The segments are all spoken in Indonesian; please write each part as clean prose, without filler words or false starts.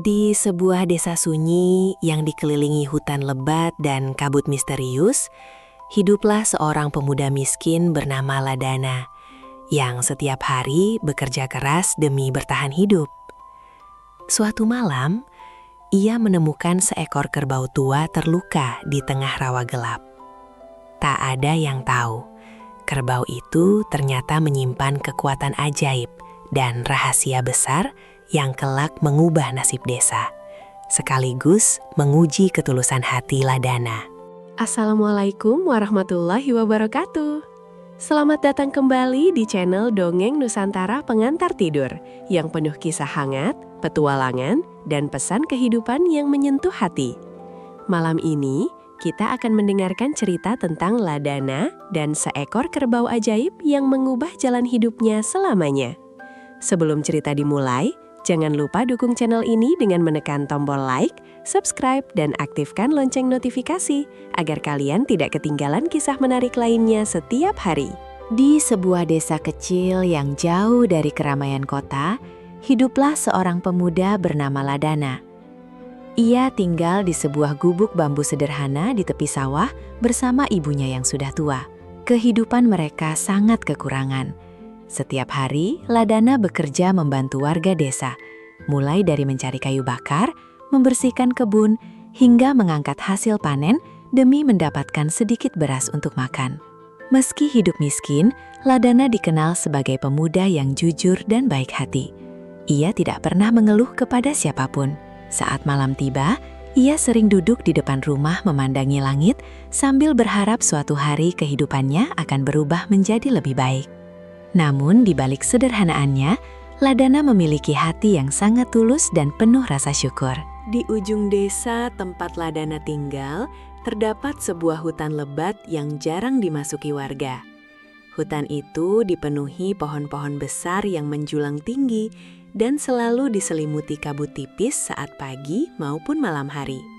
Di sebuah desa sunyi yang dikelilingi hutan lebat dan kabut misterius, hiduplah seorang pemuda miskin bernama Ladana yang setiap hari bekerja keras demi bertahan hidup. Suatu malam, ia menemukan seekor kerbau tua terluka di tengah rawa gelap. Tak ada yang tahu, kerbau itu ternyata menyimpan kekuatan ajaib dan rahasia besar yang kelak mengubah nasib desa, sekaligus menguji ketulusan hati Ladana. Assalamualaikum warahmatullahi wabarakatuh. Selamat datang kembali di channel Dongeng Nusantara Pengantar Tidur yang penuh kisah hangat, petualangan, dan pesan kehidupan yang menyentuh hati. Malam ini, kita akan mendengarkan cerita tentang Ladana dan seekor kerbau ajaib yang mengubah jalan hidupnya selamanya. Sebelum cerita dimulai, jangan lupa dukung channel ini dengan menekan tombol like, subscribe, dan aktifkan lonceng notifikasi agar kalian tidak ketinggalan kisah menarik lainnya setiap hari. Di sebuah desa kecil yang jauh dari keramaian kota, hiduplah seorang pemuda bernama Ladana. Ia tinggal di sebuah gubuk bambu sederhana di tepi sawah bersama ibunya yang sudah tua. Kehidupan mereka sangat kekurangan. Setiap hari, Ladana bekerja membantu warga desa, mulai dari mencari kayu bakar, membersihkan kebun, hingga mengangkat hasil panen demi mendapatkan sedikit beras untuk makan. Meski hidup miskin, Ladana dikenal sebagai pemuda yang jujur dan baik hati. Ia tidak pernah mengeluh kepada siapapun. Saat malam tiba, ia sering duduk di depan rumah memandangi langit sambil berharap suatu hari kehidupannya akan berubah menjadi lebih baik. Namun di balik sederhanaannya, Ladana memiliki hati yang sangat tulus dan penuh rasa syukur. Di ujung desa tempat Ladana tinggal, terdapat sebuah hutan lebat yang jarang dimasuki warga. Hutan itu dipenuhi pohon-pohon besar yang menjulang tinggi dan selalu diselimuti kabut tipis saat pagi maupun malam hari.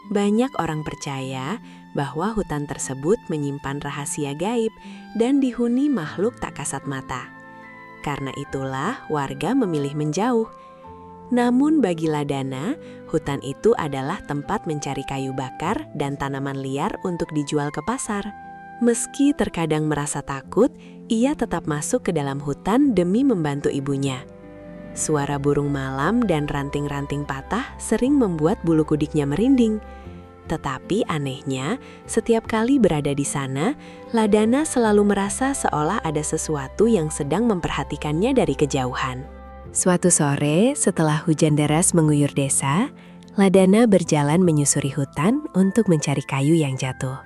Banyak orang percaya bahwa hutan tersebut menyimpan rahasia gaib dan dihuni makhluk tak kasat mata. Karena itulah warga memilih menjauh. Namun bagi Ladana, hutan itu adalah tempat mencari kayu bakar dan tanaman liar untuk dijual ke pasar. Meski terkadang merasa takut, ia tetap masuk ke dalam hutan demi membantu ibunya. Suara burung malam dan ranting-ranting patah sering membuat bulu kudiknya merinding. Tetapi anehnya, setiap kali berada di sana, Ladana selalu merasa seolah ada sesuatu yang sedang memperhatikannya dari kejauhan. Suatu sore, setelah hujan deras mengguyur desa, Ladana berjalan menyusuri hutan untuk mencari kayu yang jatuh.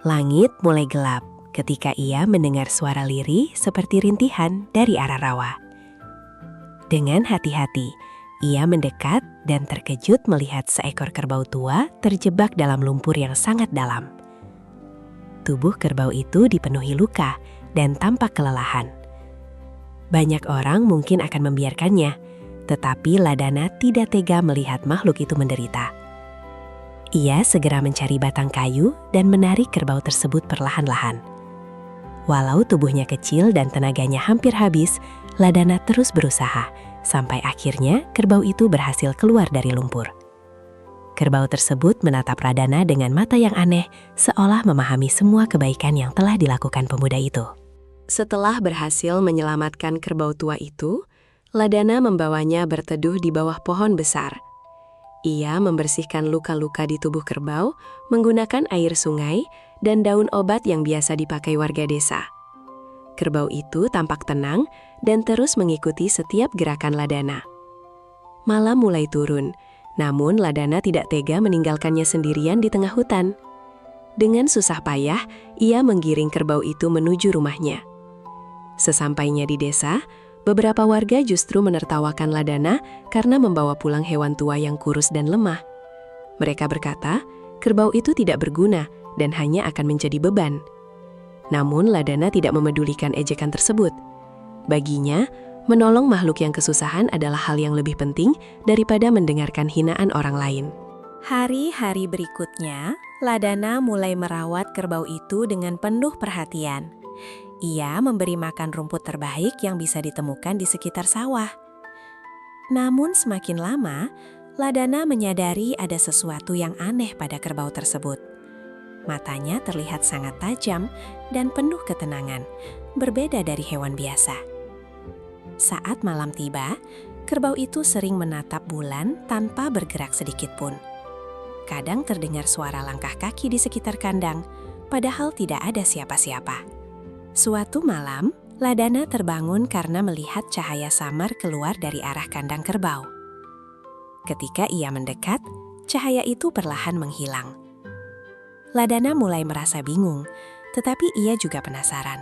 Langit mulai gelap ketika ia mendengar suara lirih seperti rintihan dari arah rawa. Dengan hati-hati, ia mendekat dan terkejut melihat seekor kerbau tua terjebak dalam lumpur yang sangat dalam. Tubuh kerbau itu dipenuhi luka dan tampak kelelahan. Banyak orang mungkin akan membiarkannya, tetapi Ladana tidak tega melihat makhluk itu menderita. Ia segera mencari batang kayu dan menarik kerbau tersebut perlahan-lahan. Walau tubuhnya kecil dan tenaganya hampir habis, Ladana terus berusaha, sampai akhirnya kerbau itu berhasil keluar dari lumpur. Kerbau tersebut menatap Ladana dengan mata yang aneh, seolah memahami semua kebaikan yang telah dilakukan pemuda itu. Setelah berhasil menyelamatkan kerbau tua itu, Ladana membawanya berteduh di bawah pohon besar. Ia membersihkan luka-luka di tubuh kerbau menggunakan air sungai dan daun obat yang biasa dipakai warga desa. Kerbau itu tampak tenang dan terus mengikuti setiap gerakan Ladana. Malam mulai turun, namun Ladana tidak tega meninggalkannya sendirian di tengah hutan. Dengan susah payah, ia menggiring kerbau itu menuju rumahnya. Sesampainya di desa, beberapa warga justru menertawakan Ladana karena membawa pulang hewan tua yang kurus dan lemah. Mereka berkata, kerbau itu tidak berguna dan hanya akan menjadi beban. Namun Ladana tidak memedulikan ejekan tersebut. Baginya, menolong makhluk yang kesusahan adalah hal yang lebih penting daripada mendengarkan hinaan orang lain. Hari-hari berikutnya, Ladana mulai merawat kerbau itu dengan penuh perhatian. Ia memberi makan rumput terbaik yang bisa ditemukan di sekitar sawah. Namun semakin lama, Ladana menyadari ada sesuatu yang aneh pada kerbau tersebut. Matanya terlihat sangat tajam dan penuh ketenangan, berbeda dari hewan biasa. Saat malam tiba, kerbau itu sering menatap bulan tanpa bergerak sedikit pun. Kadang terdengar suara langkah kaki di sekitar kandang, padahal tidak ada siapa-siapa. Suatu malam, Ladana terbangun karena melihat cahaya samar keluar dari arah kandang kerbau. Ketika ia mendekat, cahaya itu perlahan menghilang. Ladana mulai merasa bingung, tetapi ia juga penasaran.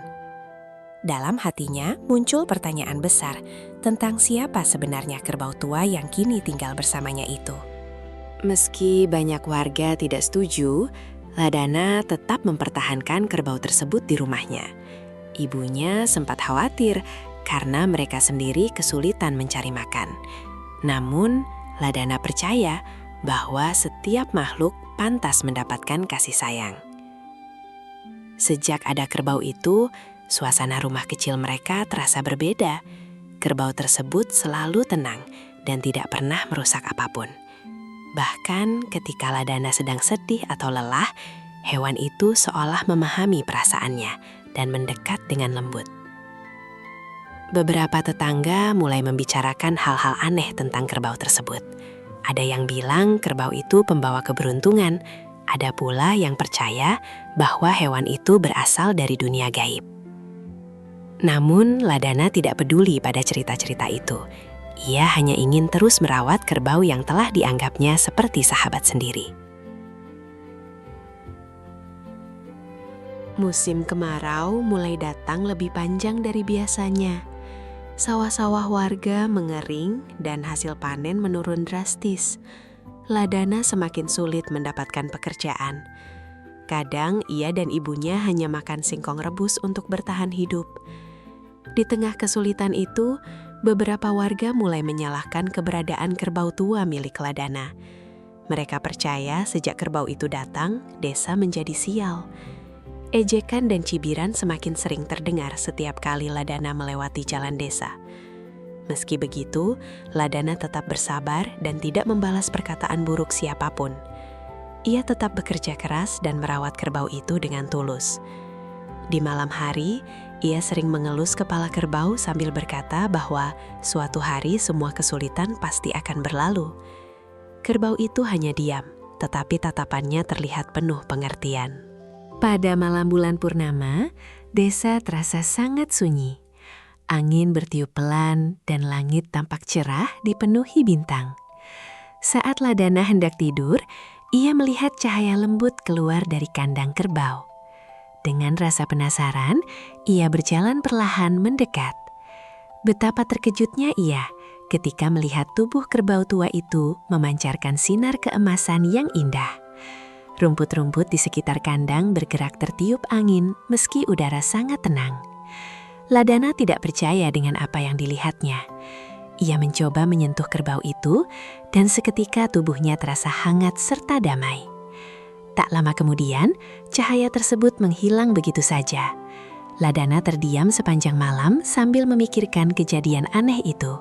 Dalam hatinya muncul pertanyaan besar tentang siapa sebenarnya kerbau tua yang kini tinggal bersamanya itu. Meski banyak warga tidak setuju, Ladana tetap mempertahankan kerbau tersebut di rumahnya. Ibunya sempat khawatir karena mereka sendiri kesulitan mencari makan. Namun, Ladana percaya bahwa setiap makhluk pantas mendapatkan kasih sayang. Sejak ada kerbau itu, suasana rumah kecil mereka terasa berbeda. Kerbau tersebut selalu tenang dan tidak pernah merusak apapun. Bahkan ketika Ladana sedang sedih atau lelah, hewan itu seolah memahami perasaannya dan mendekat dengan lembut. Beberapa tetangga mulai membicarakan hal-hal aneh tentang kerbau tersebut. Ada yang bilang kerbau itu pembawa keberuntungan, ada pula yang percaya bahwa hewan itu berasal dari dunia gaib. Namun, Ladana tidak peduli pada cerita-cerita itu. Ia hanya ingin terus merawat kerbau yang telah dianggapnya seperti sahabat sendiri. Musim kemarau mulai datang lebih panjang dari biasanya. Sawah-sawah warga mengering dan hasil panen menurun drastis. Ladana semakin sulit mendapatkan pekerjaan. Kadang ia dan ibunya hanya makan singkong rebus untuk bertahan hidup. Di tengah kesulitan itu, beberapa warga mulai menyalahkan keberadaan kerbau tua milik Ladana. Mereka percaya sejak kerbau itu datang, desa menjadi sial. Ejekan dan cibiran semakin sering terdengar setiap kali Ladana melewati jalan desa. Meski begitu, Ladana tetap bersabar dan tidak membalas perkataan buruk siapapun. Ia tetap bekerja keras dan merawat kerbau itu dengan tulus. Di malam hari, ia sering mengelus kepala kerbau sambil berkata bahwa suatu hari semua kesulitan pasti akan berlalu. Kerbau itu hanya diam, tetapi tatapannya terlihat penuh pengertian. Pada malam bulan purnama, desa terasa sangat sunyi. Angin bertiup pelan dan langit tampak cerah dipenuhi bintang. Saat Ladana hendak tidur, ia melihat cahaya lembut keluar dari kandang kerbau. Dengan rasa penasaran, ia berjalan perlahan mendekat. Betapa terkejutnya ia ketika melihat tubuh kerbau tua itu memancarkan sinar keemasan yang indah. Rumput-rumput di sekitar kandang bergerak tertiup angin meski udara sangat tenang. Ladana tidak percaya dengan apa yang dilihatnya. Ia mencoba menyentuh kerbau itu dan seketika tubuhnya terasa hangat serta damai. Tak lama kemudian, cahaya tersebut menghilang begitu saja. Ladana terdiam sepanjang malam sambil memikirkan kejadian aneh itu.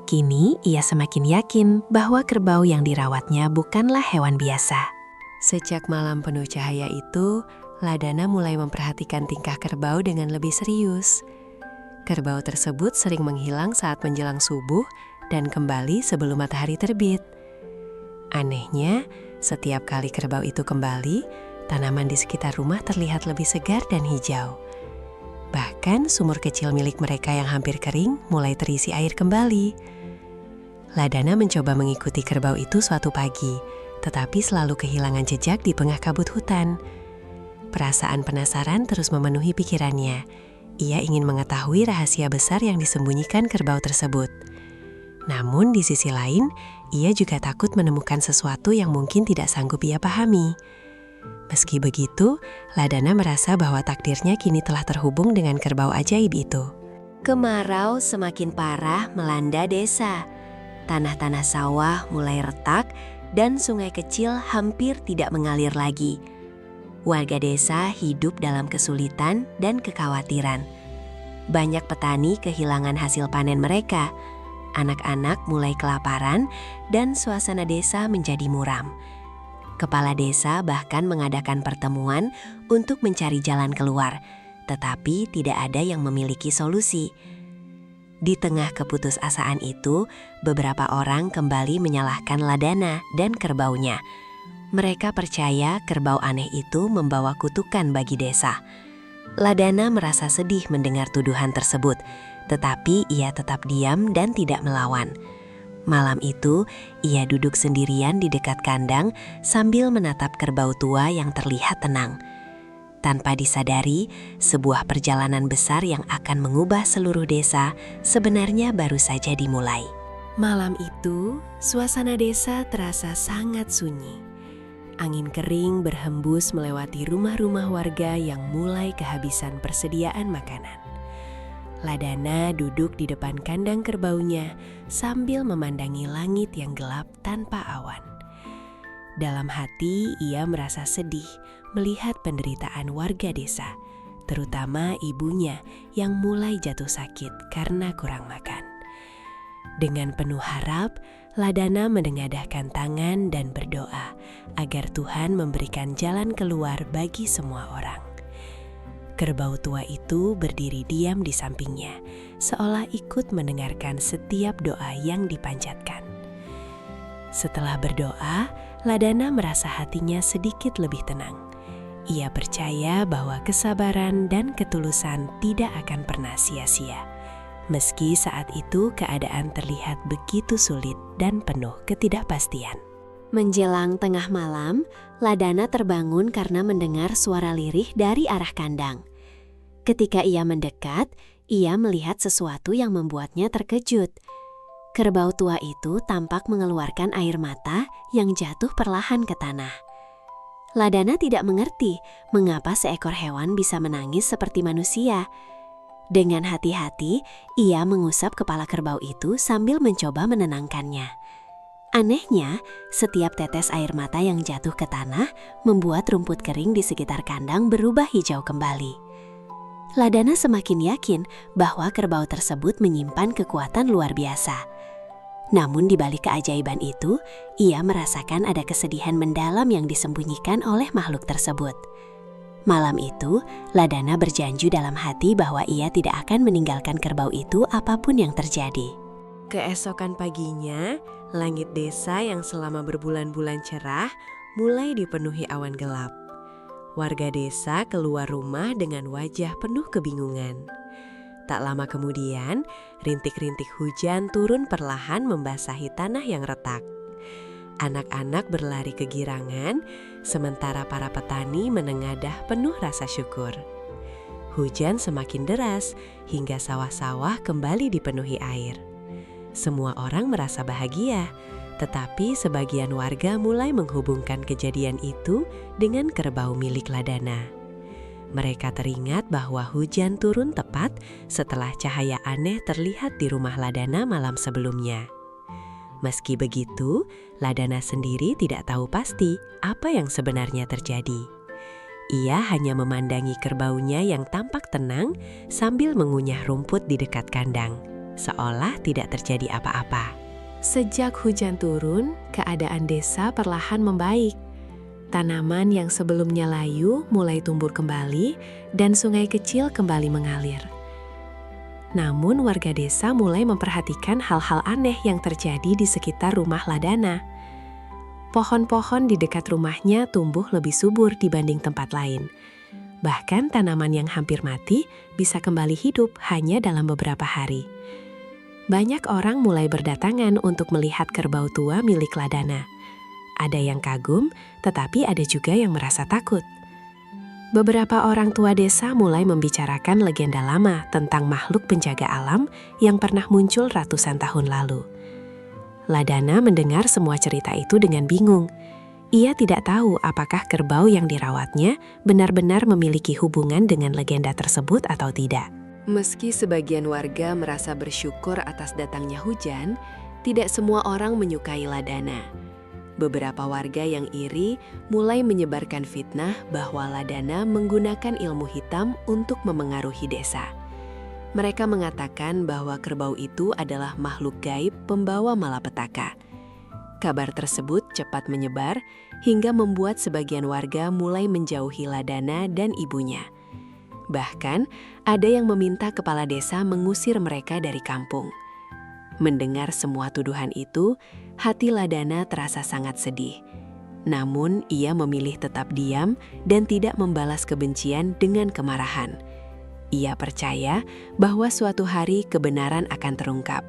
Kini ia semakin yakin bahwa kerbau yang dirawatnya bukanlah hewan biasa. Sejak malam penuh cahaya itu, Ladana mulai memperhatikan tingkah kerbau dengan lebih serius. Kerbau tersebut sering menghilang saat menjelang subuh dan kembali sebelum matahari terbit. Anehnya, setiap kali kerbau itu kembali, tanaman di sekitar rumah terlihat lebih segar dan hijau. Bahkan sumur kecil milik mereka yang hampir kering mulai terisi air kembali. Ladana mencoba mengikuti kerbau itu suatu pagi, tetapi selalu kehilangan jejak di tengah kabut hutan. Perasaan penasaran terus memenuhi pikirannya. Ia ingin mengetahui rahasia besar yang disembunyikan kerbau tersebut. Namun di sisi lain, ia juga takut menemukan sesuatu yang mungkin tidak sanggup ia pahami. Meski begitu, Ladana merasa bahwa takdirnya kini telah terhubung dengan kerbau ajaib itu. Kemarau semakin parah melanda desa. Tanah-tanah sawah mulai retak dan sungai kecil hampir tidak mengalir lagi. Warga desa hidup dalam kesulitan dan kekhawatiran. Banyak petani kehilangan hasil panen mereka. Anak-anak mulai kelaparan dan suasana desa menjadi muram. Kepala desa bahkan mengadakan pertemuan untuk mencari jalan keluar, tetapi tidak ada yang memiliki solusi. Di tengah keputusasaan itu, beberapa orang kembali menyalahkan Ladana dan kerbaunya. Mereka percaya kerbau aneh itu membawa kutukan bagi desa. Ladana merasa sedih mendengar tuduhan tersebut, tetapi ia tetap diam dan tidak melawan. Malam itu, ia duduk sendirian di dekat kandang sambil menatap kerbau tua yang terlihat tenang. Tanpa disadari, sebuah perjalanan besar yang akan mengubah seluruh desa sebenarnya baru saja dimulai. Malam itu, suasana desa terasa sangat sunyi. Angin kering berhembus melewati rumah-rumah warga yang mulai kehabisan persediaan makanan. Ladana duduk di depan kandang kerbaunya sambil memandangi langit yang gelap tanpa awan. Dalam hati, ia merasa sedih melihat penderitaan warga desa, terutama ibunya yang mulai jatuh sakit karena kurang makan. Dengan penuh harap, Ladana menengadahkan tangan dan berdoa agar Tuhan memberikan jalan keluar bagi semua orang. Kerbau tua itu berdiri diam di sampingnya, seolah ikut mendengarkan setiap doa yang dipanjatkan. Setelah berdoa, Ladana merasa hatinya sedikit lebih tenang. Ia percaya bahwa kesabaran dan ketulusan tidak akan pernah sia-sia. Meski saat itu keadaan terlihat begitu sulit dan penuh ketidakpastian. Menjelang tengah malam, Ladana terbangun karena mendengar suara lirih dari arah kandang. Ketika ia mendekat, ia melihat sesuatu yang membuatnya terkejut. Kerbau tua itu tampak mengeluarkan air mata yang jatuh perlahan ke tanah. Ladana tidak mengerti mengapa seekor hewan bisa menangis seperti manusia. Dengan hati-hati, ia mengusap kepala kerbau itu sambil mencoba menenangkannya. Anehnya, setiap tetes air mata yang jatuh ke tanah membuat rumput kering di sekitar kandang berubah hijau kembali. Ladana semakin yakin bahwa kerbau tersebut menyimpan kekuatan luar biasa. Namun di balik keajaiban itu, ia merasakan ada kesedihan mendalam yang disembunyikan oleh makhluk tersebut. Malam itu, Ladana berjanji dalam hati bahwa ia tidak akan meninggalkan kerbau itu apapun yang terjadi. Keesokan paginya, langit desa yang selama berbulan-bulan cerah mulai dipenuhi awan gelap. Warga desa keluar rumah dengan wajah penuh kebingungan. Tak lama kemudian, rintik-rintik hujan turun perlahan membasahi tanah yang retak. Anak-anak berlari kegirangan, sementara para petani menengadah penuh rasa syukur. Hujan semakin deras hingga sawah-sawah kembali dipenuhi air. Semua orang merasa bahagia, tetapi sebagian warga mulai menghubungkan kejadian itu dengan kerbau milik Ladana. Mereka teringat bahwa hujan turun tepat setelah cahaya aneh terlihat di rumah Ladana malam sebelumnya. Meski begitu, Ladana sendiri tidak tahu pasti apa yang sebenarnya terjadi. Ia hanya memandangi kerbaunya yang tampak tenang sambil mengunyah rumput di dekat kandang, seolah tidak terjadi apa-apa. Sejak hujan turun, keadaan desa perlahan membaik. Tanaman yang sebelumnya layu mulai tumbuh kembali dan sungai kecil kembali mengalir. Namun warga desa mulai memperhatikan hal-hal aneh yang terjadi di sekitar rumah Ladana. Pohon-pohon di dekat rumahnya tumbuh lebih subur dibanding tempat lain. Bahkan tanaman yang hampir mati bisa kembali hidup hanya dalam beberapa hari. Banyak orang mulai berdatangan untuk melihat kerbau tua milik Ladana. Ada yang kagum, tetapi ada juga yang merasa takut. Beberapa orang tua desa mulai membicarakan legenda lama tentang makhluk penjaga alam yang pernah muncul ratusan tahun lalu. Ladana mendengar semua cerita itu dengan bingung. Ia tidak tahu apakah kerbau yang dirawatnya benar-benar memiliki hubungan dengan legenda tersebut atau tidak. Meski sebagian warga merasa bersyukur atas datangnya hujan, tidak semua orang menyukai Ladana. Beberapa warga yang iri mulai menyebarkan fitnah bahwa Ladana menggunakan ilmu hitam untuk memengaruhi desa. Mereka mengatakan bahwa kerbau itu adalah makhluk gaib pembawa malapetaka. Kabar tersebut cepat menyebar hingga membuat sebagian warga mulai menjauhi Ladana dan ibunya. Bahkan, ada yang meminta kepala desa mengusir mereka dari kampung. Mendengar semua tuduhan itu, hati Ladana terasa sangat sedih. Namun, ia memilih tetap diam dan tidak membalas kebencian dengan kemarahan. Ia percaya bahwa suatu hari kebenaran akan terungkap.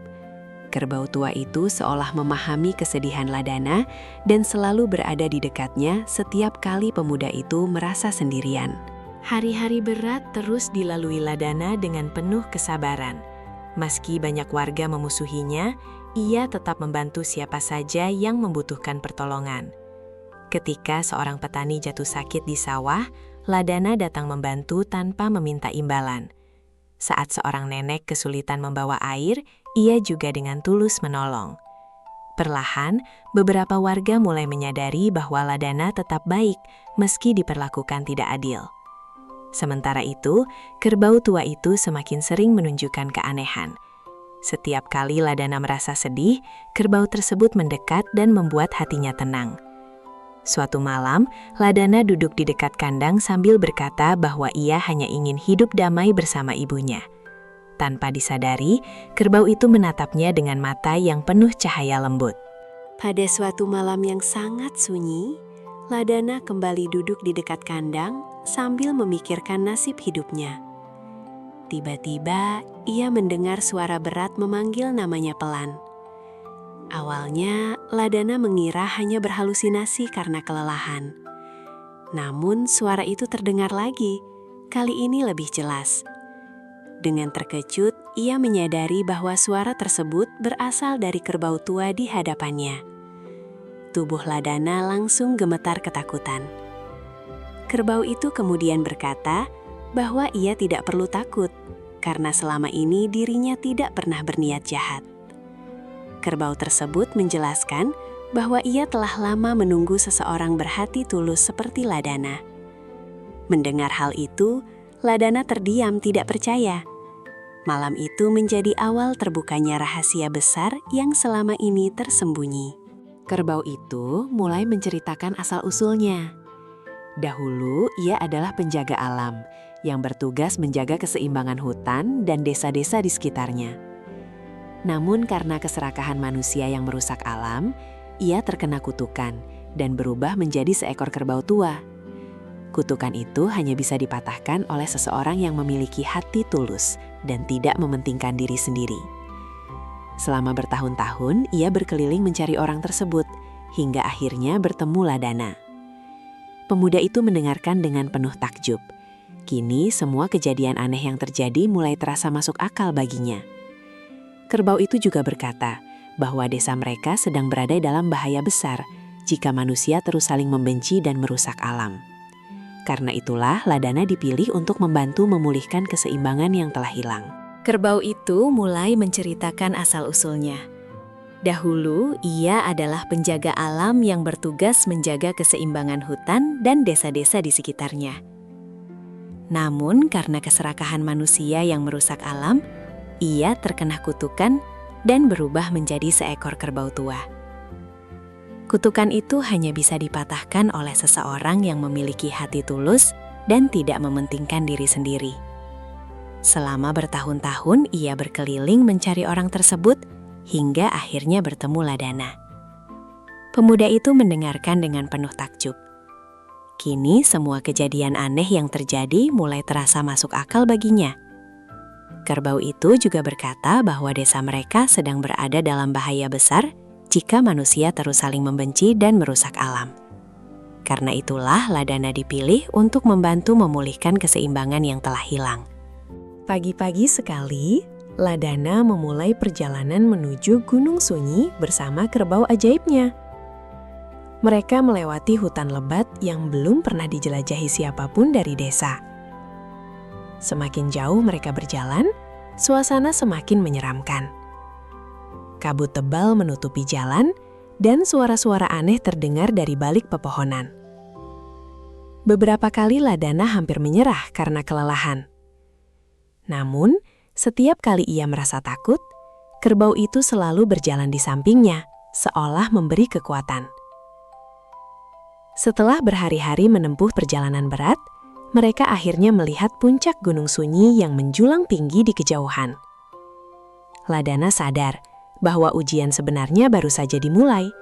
Kerbau tua itu seolah memahami kesedihan Ladana dan selalu berada di dekatnya setiap kali pemuda itu merasa sendirian. Hari-hari berat terus dilalui Ladana dengan penuh kesabaran. Meski banyak warga memusuhinya, ia tetap membantu siapa saja yang membutuhkan pertolongan. Ketika seorang petani jatuh sakit di sawah, Ladana datang membantu tanpa meminta imbalan. Saat seorang nenek kesulitan membawa air, ia juga dengan tulus menolong. Perlahan, beberapa warga mulai menyadari bahwa Ladana tetap baik meski diperlakukan tidak adil. Sementara itu, kerbau tua itu semakin sering menunjukkan keanehan. Setiap kali Ladana merasa sedih, kerbau tersebut mendekat dan membuat hatinya tenang. Suatu malam, Ladana duduk di dekat kandang sambil berkata bahwa ia hanya ingin hidup damai bersama ibunya. Tanpa disadari, kerbau itu menatapnya dengan mata yang penuh cahaya lembut. Pada suatu malam yang sangat sunyi, Ladana kembali duduk di dekat kandang sambil memikirkan nasib hidupnya. Tiba-tiba, ia mendengar suara berat memanggil namanya pelan. Awalnya, Ladana mengira hanya berhalusinasi karena kelelahan. Namun, suara itu terdengar lagi, kali ini lebih jelas. Dengan terkejut, ia menyadari bahwa suara tersebut berasal dari kerbau tua di hadapannya. Tubuh Ladana langsung gemetar ketakutan. Kerbau itu kemudian berkata bahwa ia tidak perlu takut, karena selama ini dirinya tidak pernah berniat jahat. Kerbau tersebut menjelaskan bahwa ia telah lama menunggu seseorang berhati tulus seperti Ladana. Mendengar hal itu, Ladana terdiam tidak percaya. Malam itu menjadi awal terbukanya rahasia besar yang selama ini tersembunyi. Kerbau itu mulai menceritakan asal-usulnya. Dahulu, ia adalah penjaga alam yang bertugas menjaga keseimbangan hutan dan desa-desa di sekitarnya. Namun karena keserakahan manusia yang merusak alam, ia terkena kutukan dan berubah menjadi seekor kerbau tua. Kutukan itu hanya bisa dipatahkan oleh seseorang yang memiliki hati tulus dan tidak mementingkan diri sendiri. Selama bertahun-tahun, ia berkeliling mencari orang tersebut, hingga akhirnya bertemu Ladana. Pemuda itu mendengarkan dengan penuh takjub. Kini semua kejadian aneh yang terjadi mulai terasa masuk akal baginya. Kerbau itu juga berkata bahwa desa mereka sedang berada dalam bahaya besar jika manusia terus saling membenci dan merusak alam. Karena itulah Ladana dipilih untuk membantu memulihkan keseimbangan yang telah hilang. Kerbau itu mulai menceritakan asal-usulnya. Dahulu, ia adalah penjaga alam yang bertugas menjaga keseimbangan hutan dan desa-desa di sekitarnya. Namun, karena keserakahan manusia yang merusak alam, ia terkena kutukan dan berubah menjadi seekor kerbau tua. Kutukan itu hanya bisa dipatahkan oleh seseorang yang memiliki hati tulus dan tidak mementingkan diri sendiri. Selama bertahun-tahun ia berkeliling mencari orang tersebut hingga akhirnya bertemu Ladana. Pemuda itu mendengarkan dengan penuh takjub. Kini semua kejadian aneh yang terjadi mulai terasa masuk akal baginya. Kerbau itu juga berkata bahwa desa mereka sedang berada dalam bahaya besar jika manusia terus saling membenci dan merusak alam. Karena itulah Ladana dipilih untuk membantu memulihkan keseimbangan yang telah hilang. Pagi-pagi sekali, Ladana memulai perjalanan menuju Gunung Sunyi bersama kerbau ajaibnya. Mereka melewati hutan lebat yang belum pernah dijelajahi siapapun dari desa. Semakin jauh mereka berjalan, suasana semakin menyeramkan. Kabut tebal menutupi jalan, dan suara-suara aneh terdengar dari balik pepohonan. Beberapa kali Ladana hampir menyerah karena kelelahan. Namun, Setiap kali ia merasa takut, kerbau itu selalu berjalan di sampingnya, seolah memberi kekuatan. Setelah berhari-hari menempuh perjalanan berat, mereka akhirnya melihat puncak Gunung Sunyi yang menjulang tinggi di kejauhan. Ladana sadar bahwa ujian sebenarnya baru saja dimulai.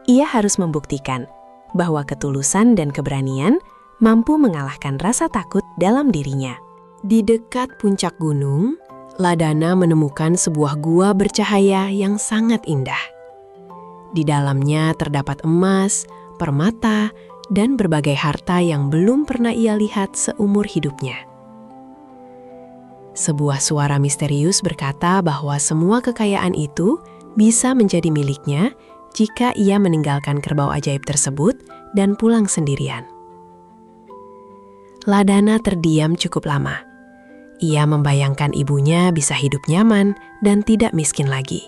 Ia harus membuktikan bahwa ketulusan dan keberanian mampu mengalahkan rasa takut dalam dirinya. Di dekat puncak gunung, Ladana menemukan sebuah gua bercahaya yang sangat indah. Di dalamnya terdapat emas, permata, dan berbagai harta yang belum pernah ia lihat seumur hidupnya. Sebuah suara misterius berkata bahwa semua kekayaan itu bisa menjadi miliknya jika ia meninggalkan kerbau ajaib tersebut dan pulang sendirian. Ladana terdiam cukup lama. Ia membayangkan ibunya bisa hidup nyaman dan tidak miskin lagi.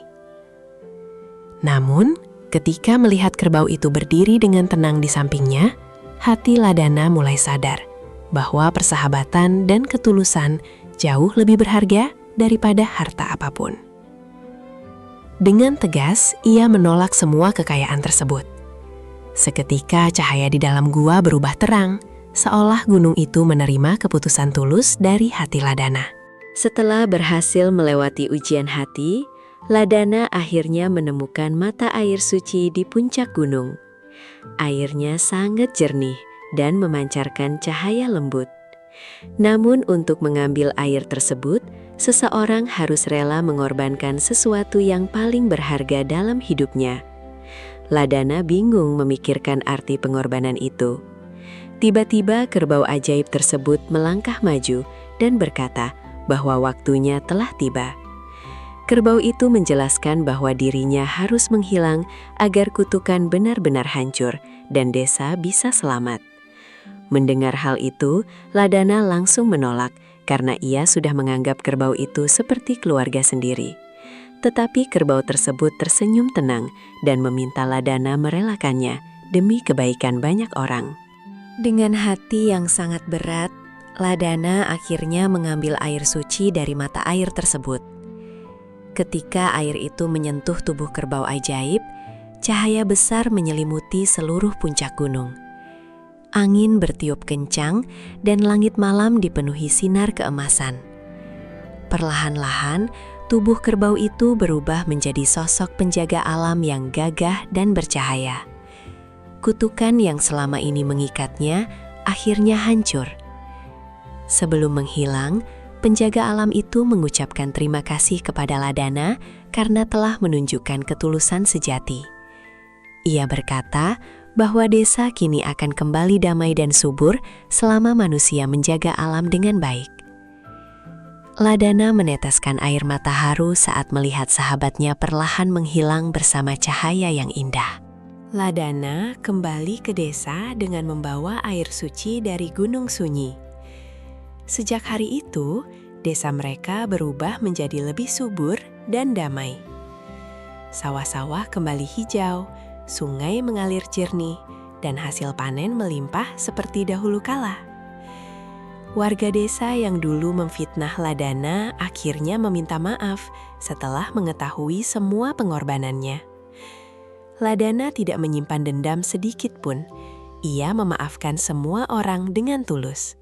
Namun, ketika melihat kerbau itu berdiri dengan tenang di sampingnya, hati Ladana mulai sadar bahwa persahabatan dan ketulusan jauh lebih berharga daripada harta apapun. Dengan tegas, ia menolak semua kekayaan tersebut. Seketika cahaya di dalam gua berubah terang, seolah gunung itu menerima keputusan tulus dari hati Ladana. Setelah berhasil melewati ujian hati, Ladana akhirnya menemukan mata air suci di puncak gunung. Airnya sangat jernih dan memancarkan cahaya lembut. Namun untuk mengambil air tersebut, seseorang harus rela mengorbankan sesuatu yang paling berharga dalam hidupnya. Ladana bingung memikirkan arti pengorbanan itu. Tiba-tiba kerbau ajaib tersebut melangkah maju dan berkata bahwa waktunya telah tiba. Kerbau itu menjelaskan bahwa dirinya harus menghilang agar kutukan benar-benar hancur dan desa bisa selamat. Mendengar hal itu, Ladana langsung menolak karena ia sudah menganggap kerbau itu seperti keluarga sendiri. Tetapi kerbau tersebut tersenyum tenang dan meminta Ladana merelakannya demi kebaikan banyak orang. Dengan hati yang sangat berat, Ladana akhirnya mengambil air suci dari mata air tersebut. Ketika air itu menyentuh tubuh kerbau ajaib, cahaya besar menyelimuti seluruh puncak gunung. Angin bertiup kencang dan langit malam dipenuhi sinar keemasan. Perlahan-lahan, tubuh kerbau itu berubah menjadi sosok penjaga alam yang gagah dan bercahaya. Kutukan yang selama ini mengikatnya akhirnya hancur. Sebelum menghilang, penjaga alam itu mengucapkan terima kasih kepada Ladana karena telah menunjukkan ketulusan sejati. Ia berkata bahwa desa kini akan kembali damai dan subur selama manusia menjaga alam dengan baik. Ladana meneteskan air mata haru saat melihat sahabatnya perlahan menghilang bersama cahaya yang indah. Ladana kembali ke desa dengan membawa air suci dari Gunung Sunyi. Sejak hari itu, desa mereka berubah menjadi lebih subur dan damai. Sawah-sawah kembali hijau, sungai mengalir jernih, dan hasil panen melimpah seperti dahulu kala. Warga desa yang dulu memfitnah Ladana akhirnya meminta maaf setelah mengetahui semua pengorbanannya. Ladana tidak menyimpan dendam sedikit pun. Ia memaafkan semua orang dengan tulus.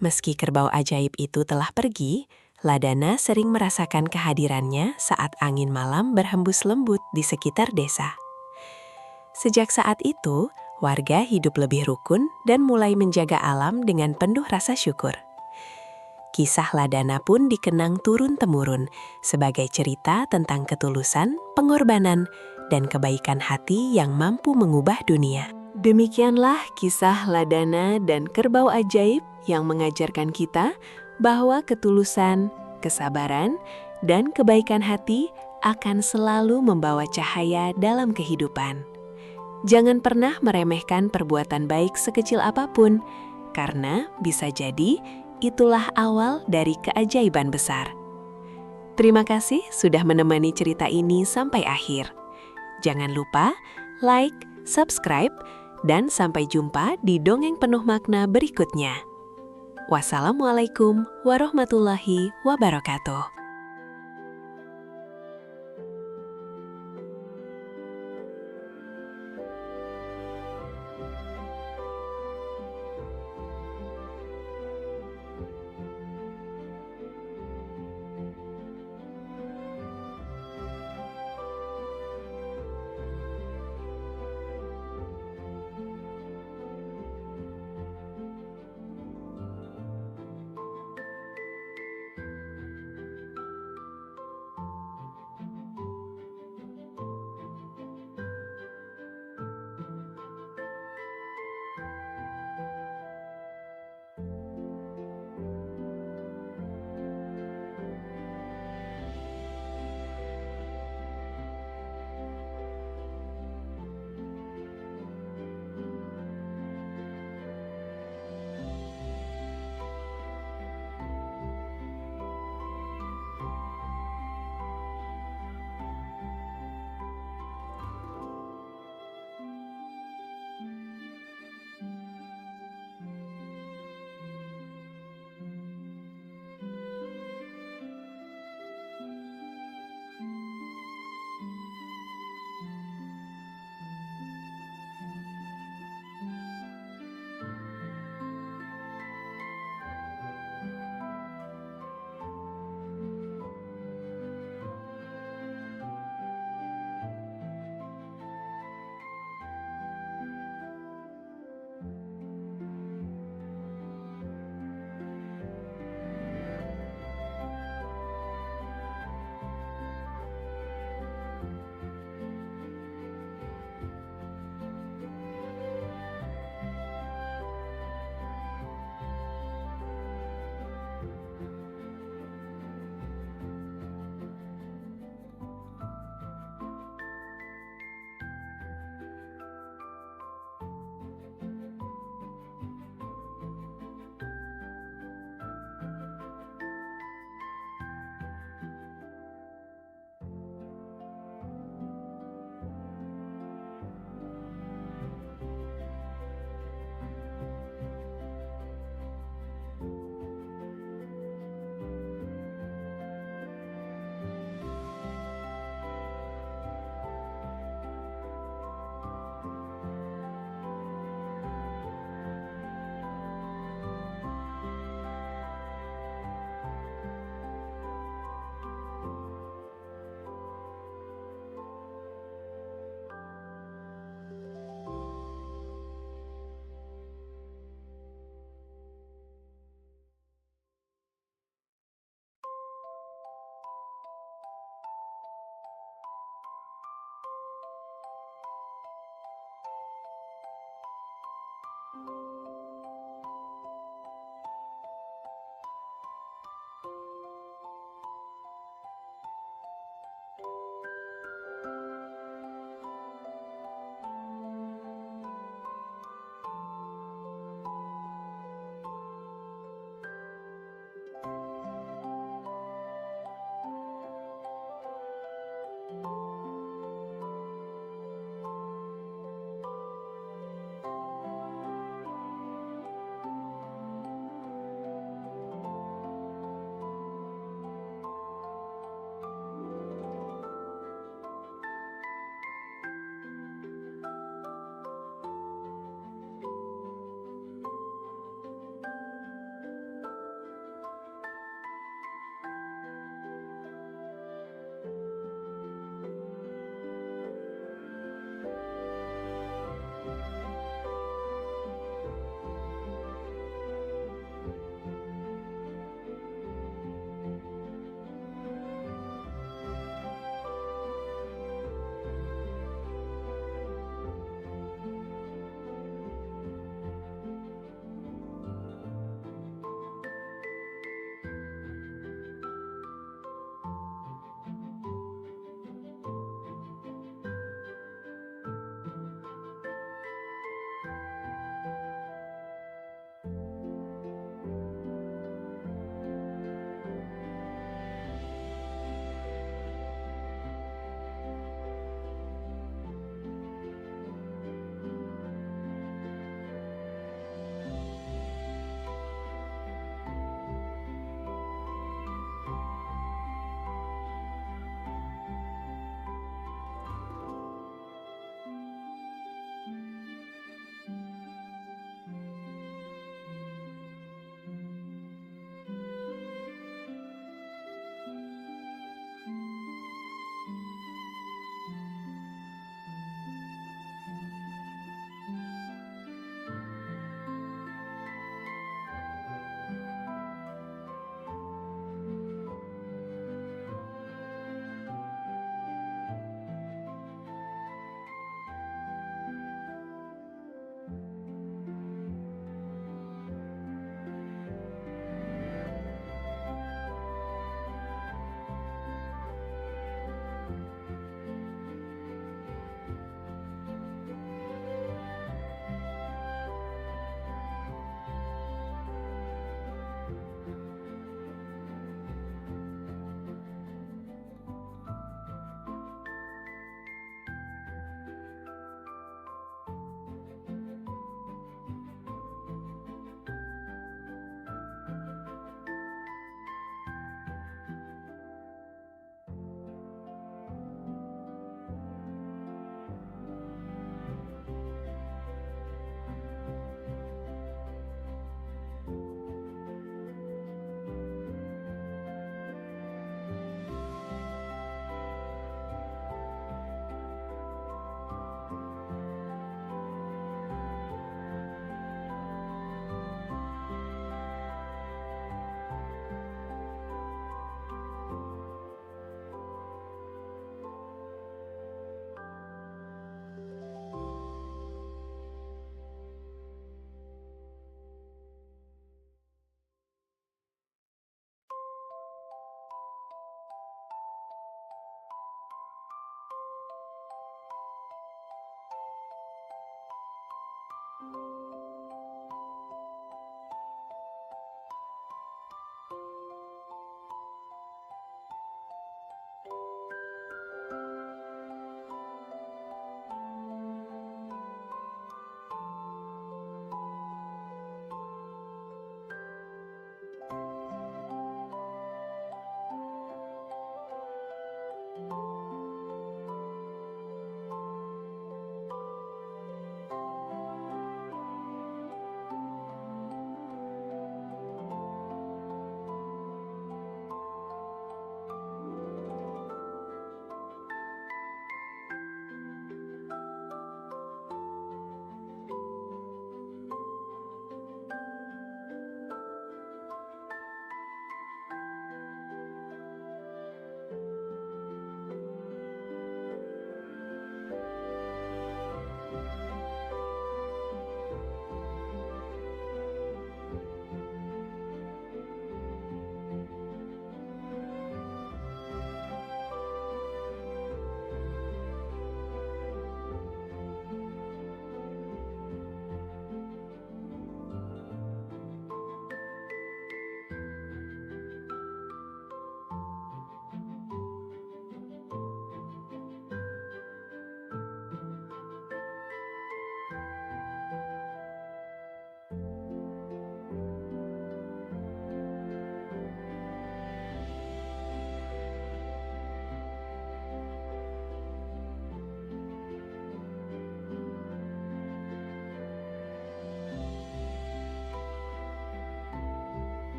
Meski kerbau ajaib itu telah pergi, Ladana sering merasakan kehadirannya saat angin malam berhembus lembut di sekitar desa. Sejak saat itu, warga hidup lebih rukun dan mulai menjaga alam dengan penuh rasa syukur. Kisah Ladana pun dikenang turun-temurun sebagai cerita tentang ketulusan, pengorbanan, dan kebaikan hati yang mampu mengubah dunia. Demikianlah kisah Ladana dan kerbau ajaib yang mengajarkan kita bahwa ketulusan, kesabaran, dan kebaikan hati akan selalu membawa cahaya dalam kehidupan. Jangan pernah meremehkan perbuatan baik sekecil apapun, karena bisa jadi itulah awal dari keajaiban besar. Terima kasih sudah menemani cerita ini sampai akhir. Jangan lupa like, subscribe, dan sampai jumpa di dongeng penuh makna berikutnya. Wassalamualaikum warahmatullahi wabarakatuh.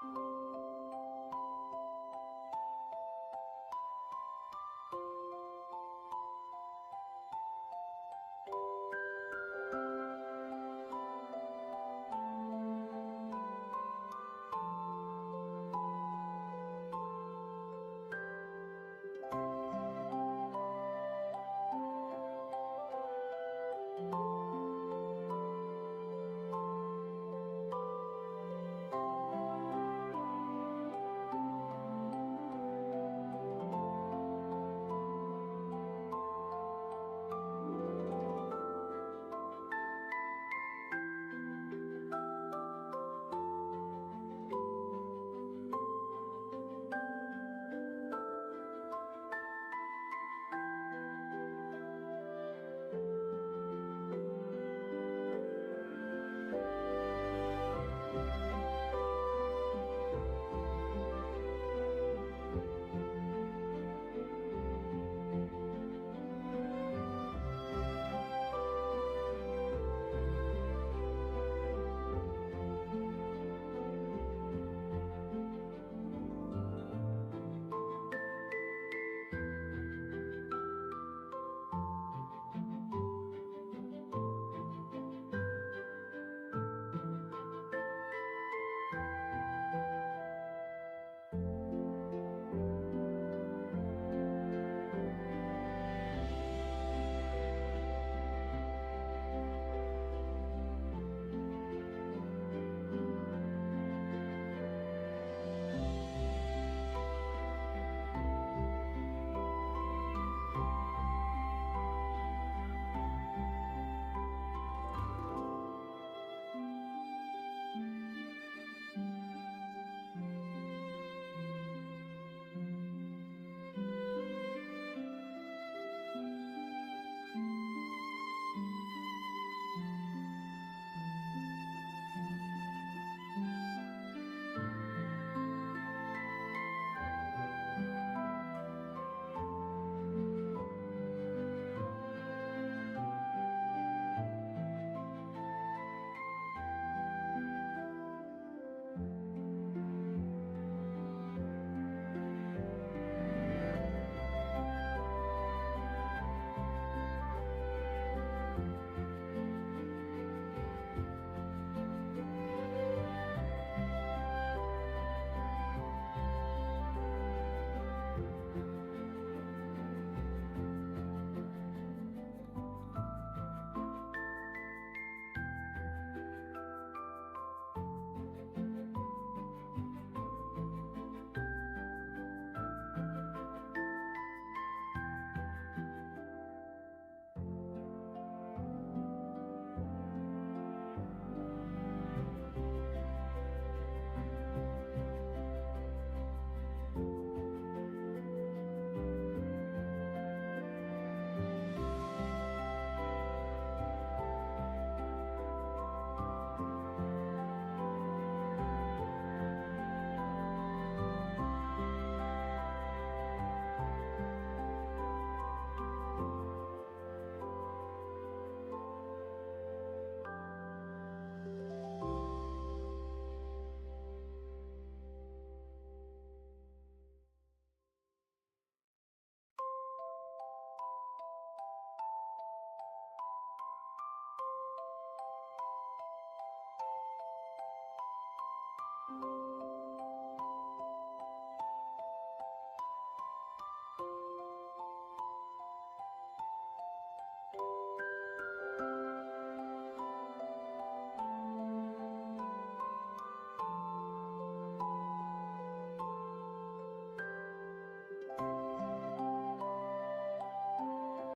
Thank you.